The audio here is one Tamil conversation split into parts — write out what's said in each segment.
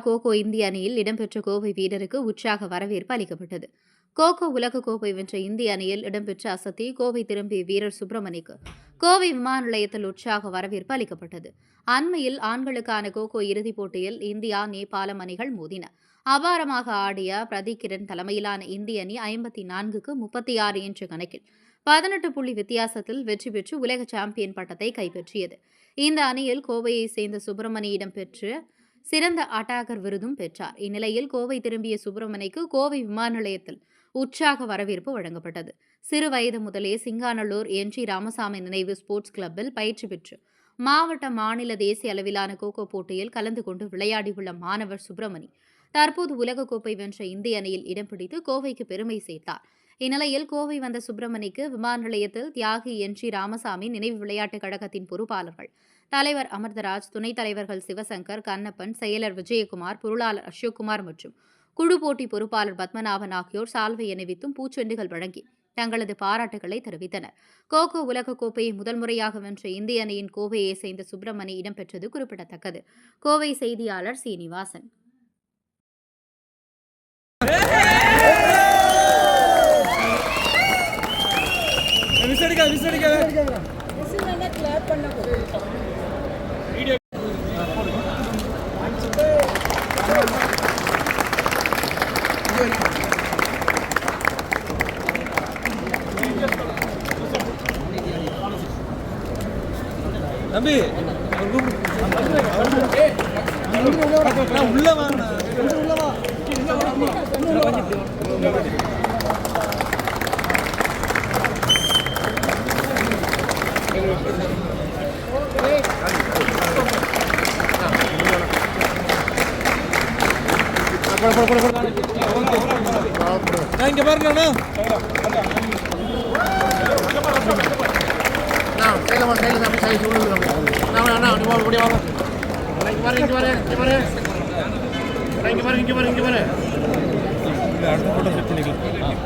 கோகோ இந்திய அணியில் இடம்பெற்ற கோவை வீரருக்கு உற்சாக வரவேற்பு அளிக்கப்பட்டது. கோகோ உலகக்கோப்பை வென்ற இந்திய அணியில் இடம்பெற்ற அசத்தி கோவை திரும்பிய வீரர் சுப்பிரமணிக்கு கோவை விமான நிலையத்தில் உற்சாக வரவேற்பு அளிக்கப்பட்டது. அண்மையில் ஆண்களுக்கான கோகோ இறுதிப் போட்டியில் இந்தியா நேபாளம் அணிகள் மோதின. அபாரமாக ஆடிய பிரதிகிரண் தலைமையிலான இந்திய அணி 54-36 என்ற கணக்கில் 18 புள்ளி வித்தியாசத்தில் வெற்றி பெற்று உலக சாம்பியன் பட்டத்தை கைப்பற்றியது. இந்த அணியில் கோவையை சேர்ந்த சுப்பிரமணியிடம் பெற்று சிறந்த அட்டாக்கர் விருதும் பெற்றார். இந்நிலையில் கோவை திரும்பிய சுப்பிரமணிக்கு கோவை விமான நிலையத்தில் உற்சாக வரவேற்பு வழங்கப்பட்டது. சிறு வயது முதலே சிங்காநல்லூர் என்.ஜி. ராமசாமி நினைவு ஸ்போர்ட்ஸ் கிளப்பில் பயிற்சி பெற்று மாவட்ட, மாநில, தேசிய அளவிலான கோகோ போட்டியில் கலந்து கொண்டு விளையாடியுள்ள மாணவர் சுப்பிரமணி தற்போது உலகக்கோப்பை வென்ற இந்திய அணியில் இடம் பிடித்து கோவைக்கு பெருமை சேர்த்தார். இந்நிலையில் கோவை வந்த சுப்பிரமணிக்கு விமான நிலையத்தில் தியாகி என்.ஜி. ராமசாமி நினைவு விளையாட்டுக் கழகத்தின் பொறுப்பாளர்கள் தலைவர் அமிர்தராஜ், துணைத் தலைவர்கள் சிவசங்கர், கண்ணப்பன், செயலர் விஜயகுமார், பொருளாளர் அசோக்குமார் மற்றும் குழு போட்டி பொறுப்பாளர் பத்மநாபன் ஆகியோர் சால்வை அணிவித்தும் பூச்செண்டுகள் வழங்கி தங்களது பாராட்டுகளை தெரிவித்தனர். கோகோ உலகக்கோப்பையை முதல் முறையாக வென்ற இந்திய அணியின் கோவையை சேர்ந்த சுப்பிரமணி இடம்பெற்றது குறிப்பிடத்தக்கது. கோவை செய்தியாளர் சீனிவாசன். தம்பி உள்ள வாங்க. இங்க பாருங்க அடுத்த போட்டோ செட் பண்ணிக்கலாம்.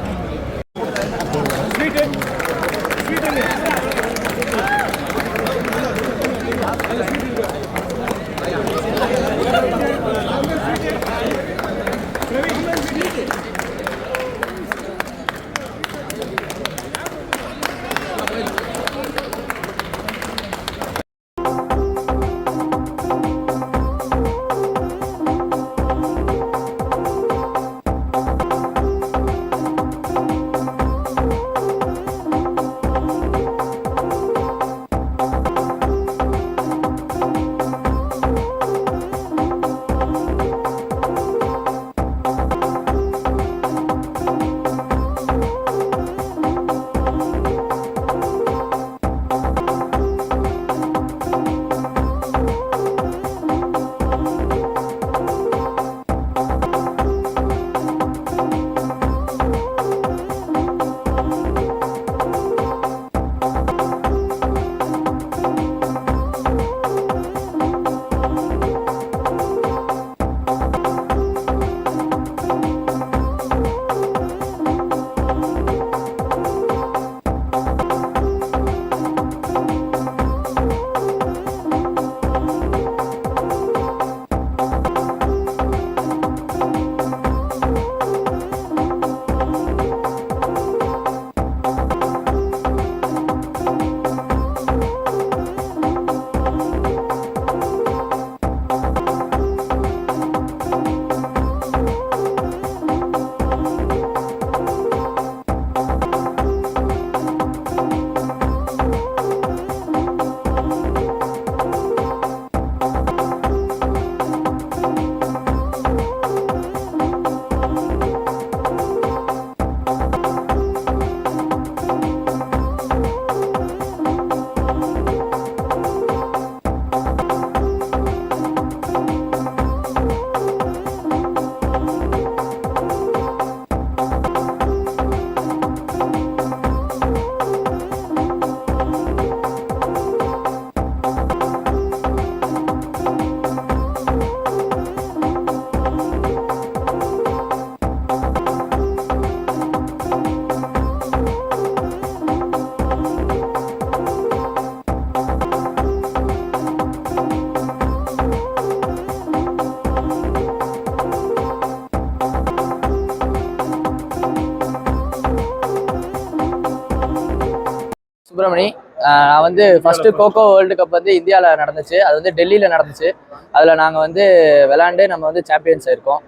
சுப்பிரமணி. நான் வந்து ஃபர்ஸ்ட் கோகோ வேர்ல்டு கப் வந்து இந்தியாவில் நடந்துச்சு. அது வந்து டெல்லியில் நடந்துச்சு. அதில் நாங்கள் வந்து விளாண்டு நம்ம வந்து சாம்பியன்ஸ் ஆயிருக்கோம்.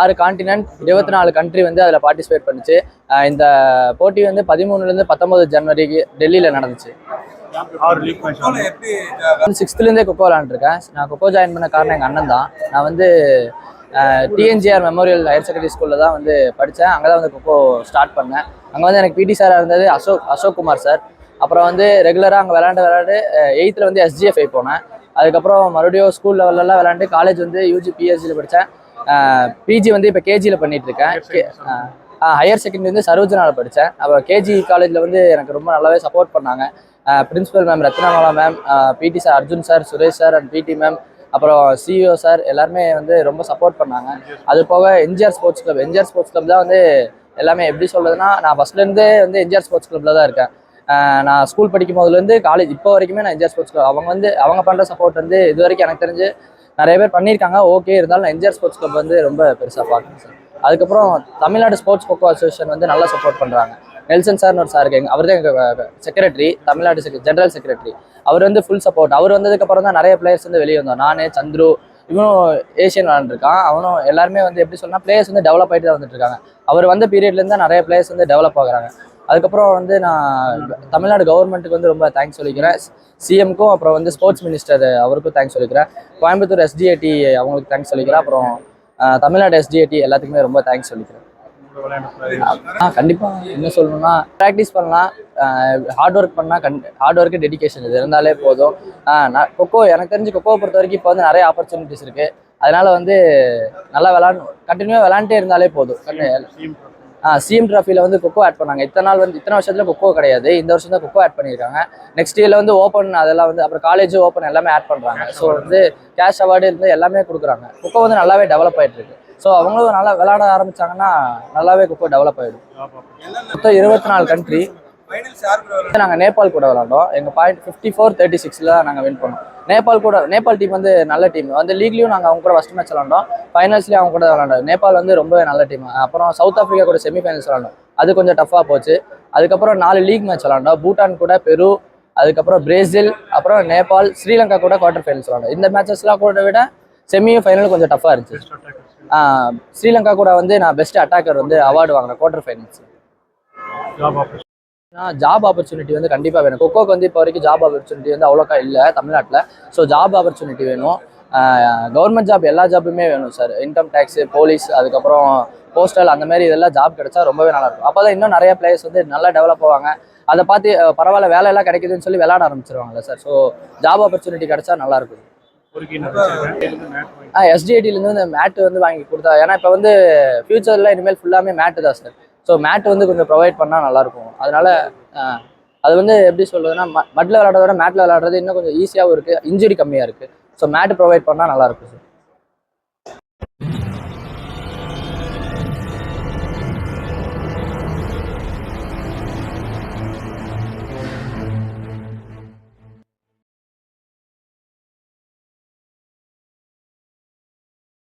6 கான்டினென்ட் 24 கண்ட்ரி வந்து அதில் பார்ட்டிசிபேட் பண்ணுச்சு. இந்த போட்டி வந்து 13லேருந்து 19 ஜனவரிக்கு டெல்லியில் நடந்துச்சு. 6th கொக்கோ விளாண்டுருக்கேன். நான் கொக்கோ ஜாயின் பண்ண காரணம் எங்கள் அண்ணன் தான். நான் வந்து டிஎன்ஜிஆர் மெமோரியல் ஹையர் செகண்டரி ஸ்கூலில் தான் வந்து படித்தேன். அங்கே தான் வந்து கொக்கோ ஸ்டார்ட் பண்ணேன். அங்கே வந்து எனக்கு பிடி சாராக இருந்தது அசோக் குமார் சார். அப்புறம் வந்து ரெகுலராக அங்கே விளாண்டு 8th வந்து SGFI போனேன். அதுக்கப்புறம் மறுபடியும் ஸ்கூல் லெவலெல்லாம் விளாண்டு காலேஜ் வந்து யூஜி பிஹெச்சியில் படித்தேன். பிஜி வந்து இப்போ கேஜியில் பண்ணிட்டு இருக்கேன். ஹையர் செகண்டரி வந்து சரோஜனாவில் படித்தேன். அப்புறம் கேஜி காலேஜில் வந்து எனக்கு ரொம்ப நல்லாவே சப்போர்ட் பண்ணாங்க. பிரின்சிபல் மேம் ரத்னமாலா மேம், பிடி sir Arjun sir, Suresh sir and பிடி மேம், அப்புறம் சிஇஓ சார் எல்லாருமே வந்து ரொம்ப சப்போர்ட் பண்ணாங்க. அது போக எம்ஜிஆர் ஸ்போர்ட்ஸ் கிளப் தான் வந்து எல்லாமே எப்படி சொல்றதுன்னா, நான் ஃபர்ஸ்ட்லேருந்தே வந்து எம்ஜிஆர் ஸ்போர்ட்ஸ் கிளப்ல தான் இருக்கேன். நான் ஸ்கூல் படிக்கும் போதுலேருந்து காலேஜ் இப்போ வரைக்குமே நான் எம்ஜிஆர் ஸ்போர்ட்ஸ் கிளப் அவங்க பண்ணுற சப்போர்ட் வந்து இது வரைக்கும் எனக்கு தெரிஞ்சு நிறைய பேர் பண்ணியிருக்காங்க. ஓகே, இருந்தாலும் நான் எம்ஜிஆர் ஸ்போர்ட்ஸ் கிளப் வந்து ரொம்ப பெருசாக பார்க்குறேன் சார். அதுக்கப்புறம் தமிழ்நாடு ஸ்போர்ட்ஸ் கொக்கோ அசோசியேஷன் வந்து நல்லா சப்போர்ட் பண்ணுறாங்க. நெல்சன் சார்னு ஒரு சார் இருக்காங்க. அவர் தான் எங்கள் செக்ரட்டரி, தமிழ்நாடு ஜெனரல் செக்ரட்டரி. அவர் வந்து ஃபுல் சப்போர்ட். அவர் வந்ததுக்கப்புறம் தான் நிறைய பிளேயர்ஸ் வந்து வெளியே வந்தோம். நான், சந்துரு, இவனும் ஏஷியன் விளாண்டுருக்கான். அவனும் எல்லாருமே வந்து எப்படி சொன்னால் பிளேயர்ஸ் வந்து டெவலப் ஆகிட்டு தான் வந்துட்டு இருக்காங்க. அவர் வந்த பீரியட்லேருந்து தான் நிறைய பிளேயர்ஸ் வந்து டெவலப் ஆகுறாங்க. அதுக்கப்புறம் வந்து நான் தமிழ்நாடு கவர்மெண்ட்டுக்கு வந்து ரொம்ப தேங்க்ஸ் சொல்லிக்கிறேன். சிஎம்க்கும் அப்புறம் வந்து ஸ்போர்ட்ஸ் மினிஸ்டர் அவருக்கும் தேங்க்ஸ் சொல்லிக்கிறேன். கோயம்புத்தூர் SDAT அவங்களுக்கு தேங்க்ஸ் சொல்லிக்கிறேன். அப்புறம் தமிழ்நாடு SDAT எல்லாத்துக்குமே ரொம்ப தேங்க்ஸ் சொல்லிக்கிறேன். கண்டிப்பாக என்ன சொல்லணும்னா, ப்ராக்டிஸ் பண்ணலாம், ஹார்ட் ஒர்க் பண்ணால் ஹார்ட் ஒர்க்கு டெடிகேஷன் இது இருந்தாலே போதும். நான் கொக்கோ எனக்கு தெரிஞ்சு கொக்கோவை பொறுத்த வரைக்கும் இப்போ வந்து நிறைய ஆப்பர்ச்சுனிட்டிஸ் இருக்குது. அதனால வந்து நல்லா கண்டினியூவாக விளாண்டே இருந்தாலே போதும். சிஎம் ட்ராஃபியில் வந்து கொக்கோ ஆட் பண்ணாங்க. இத்தனை வருஷத்துல கொக்கோ கிடையாது. இந்த வருஷம் தான் கொக்கோ ஆட் பண்ணியிருக்காங்க. நெக்ஸ்ட் இயர்ல வந்து ஓப்பன் அதெல்லாம் வந்து அப்புறம் காலேஜ் ஓப்பன் எல்லாமே ஆட் பண்ணுறாங்க. ஸோ வந்து கேஷ் அவார்டு இருந்து எல்லாமே கொடுக்குறாங்க. கொக்கோ வந்து நல்லாவே டெவலப் ஆகிட்டு இருக்கு. ஸோ அவங்களும் நல்லா விளையாட ஆரம்பிச்சாங்கன்னா நல்லாவே கொக்கோ டெவலப் ஆகிடும். மொத்தம் 24 கண்ட்ரி. நாங்கள் நேபாள் கூட விளாண்டோம். எங்கள் பாயிண்ட் 54-36 நாங்கள் வின் பண்ணோம். நேபாள் டீம் வந்து நல்ல டீம். வந்து லீக்லையும் நாங்கள் அவங்க கூட ஃபர்ஸ்ட் மேட்ச் விளாண்டோம். ஃபைனல்ஸ்லேயும் அவங்க கூட விளாண்டோம். நேபாள் வந்து ரொம்ப நல்ல டீம். அப்புறம் சவுத் ஆஃப்ரிக்கா கூட செமிஃபைனல்ஸ் விளாண்டோம். அது கொஞ்சம் டஃப்பாக போச்சு. அதுக்கப்புறம் 4 லீக் மேட்ச் விளாண்டோம். பூட்டான் கூட, பெரு, அதுக்கப்புறம் பிரேசில், அப்புறம் நேபாள், ஸ்ரீலங்கா கூட குவார்டர் ஃபைனல்ஸ் விளாண்டோம். இந்த மேட்சஸ்லாம் கூட விட செமியும் ஃபைனலும் கொஞ்சம் டஃப்பாக இருந்துச்சு. ஸ்ரீலங்கா கூட வந்து நான் பெஸ்ட் அட்டாக்கர் வந்து அவார்டு வாங்கினேன் குவார்டர் ஃபைனல்ஸ். ஜாப் ஆப்பர்ச்சுனிட்டி வந்து கண்டிப்பாக வேணும். கொக்கோக்கு வந்து இப்போ வரைக்கும் ஜாப் ஆப்பர்ச்சுனிட்டி வந்து அவ்வளோக்கா இல்லை தமிழ்நாட்டில். ஸோ ஜாப் ஆப்பர்ச்சுனிட்டி வேணும். கவர்மெண்ட் ஜாப் எல்லா ஜாப்புமே வேணும் சார். இன்கம் டேக்ஸு, போலீஸ், அதுக்கப்புறம் போஸ்டல், அந்த மாதிரி இதெல்லாம் ஜாப் கிடைச்சா ரொம்பவே நல்லாயிருக்கும். அப்போ தான் இன்னும் நிறைய பிளேயர்ஸ் வந்து நல்லா டெவலப் ஆவாங்க. அதை பார்த்து பரவாயில்ல வேலையெல்லாம் கிடைக்குதுன்னு சொல்லி விளையாட ஆரம்பிச்சிருவாங்கல்ல சார். ஸோ ஜாப் ஆப்பர்ச்சுனிட்டி கிடைச்சா நல்லாயிருக்கும். SDATலேருந்து இந்த மேட்டு வந்து வாங்கி கொடுத்தா, ஏன்னா இப்போ வந்து ஃபியூச்சரில் இனிமேல் ஃபுல்லாமே மேட்டு தான் சார். ஸோ மேட் வந்து கொஞ்சம் ப்ரொவைட் பண்ணால் நல்லாயிருக்கும். அதனால அது வந்து எப்படி சொல்கிறதுனா, மட்டில் விளையாடுறத விட மேட்டில் விளையாடுறது இன்னும் கொஞ்சம் ஈஸியாகவும் இருக்குது, இன்ஜுரி கம்மியாக இருக்குது. ஸோ மேட்டு ப்ரொவைட் பண்ணால் நல்லாயிருக்கும் சார்.